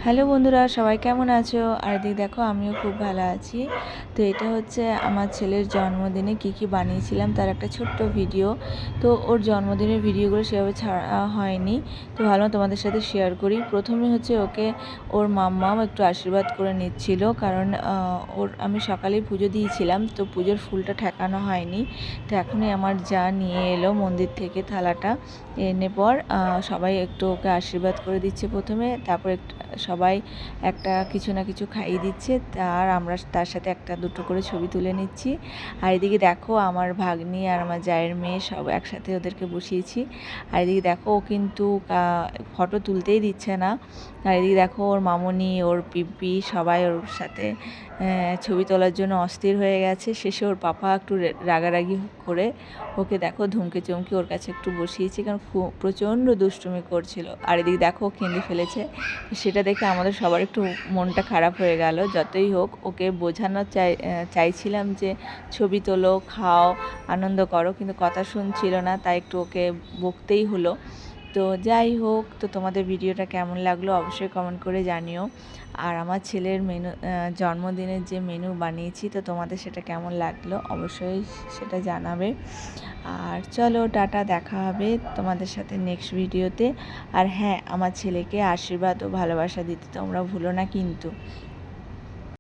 Hello বন্ধুরা, সবাই কেমন আছো? আর এদিকে দেখো আমিও খুব ভালো আছি। তো এটা হচ্ছে আমার ছেলের জন্মদিনে কি কি বানিয়েছিলাম তার একটা ছোট্ট ভিডিও। তো ওর জন্মদিনের ভিডিওগুলো সেভাবে ছাড়া হয়নি, তো ভাবলাম তোমাদের সাথে শেয়ার করি। প্রথমে হচ্ছে ওকে ওর মাম্মাম একটু আশীর্বাদ করে নিচ্ছিল, কারণ ওর আমি সকালেই পুজো দিয়েছিলাম, তো পুজোর ফুলটা ঠেকানো হয়নি। তো এখনই আমার যা নিয়ে এলো মন্দির থেকে থালাটা এনে পর সবাই একটু ওকে আশীর্বাদ করে দিচ্ছে প্রথমে, তারপর সবাই একটা কিছু না কিছু খাইয়ে দিচ্ছে, আর আমরা তার সাথে একটা দুটো করে ছবি তুলে নিচ্ছি। আর এদিকে দেখো আমার ভাগ্নি আর আমার জায়ের মেয়ে সব একসাথে ওদেরকে বসিয়েছি। আর এদিকে দেখো ও কিন্তু ফটো তুলতেই দিচ্ছে না। আর এদিকে দেখো ওর মামনি, ওর পিপি সবাই ওর সাথে ছবি তোলার জন্য অস্থির হয়ে গেছে। শেষে ওর পাপা একটু রাগারাগি করে ওকে দেখো ধমকে চমকে ওর কাছে একটু বসিয়েছি, কারণ প্রচণ্ড দুষ্টুমি করছিল। আর এদিকে দেখো কেঁদে ফেলেছে। সেটা দেখে আমাদের সবার একটু মনটা খারাপ হয়ে গেল। যতই হোক ওকে বোঝানো চাইছিলাম যে ছবি তোলো, খাও, আনন্দ করো, কিন্তু কথা শুনছিল না, তাই একটু ওকে বকতেই হলো। তো যাই হোক, তো তোমাদের ভিডিওটা কেমন লাগলো অবশ্যই কমেন্ট করে জানিও। আর আমার ছেলের জন্মদিনের যে মেনু বানিয়েছি, তো তোমাদের সেটা কেমন লাগলো অবশ্যই সেটা জানাবে। আর চলো টাটা, দেখা হবে তোমাদের সাথে নেক্সট ভিডিওতে। আর হ্যাঁ, আমার ছেলেকে আশীর্বাদ ও ভালোবাসা দিতে তোমরা ভুলো না কিন্তু।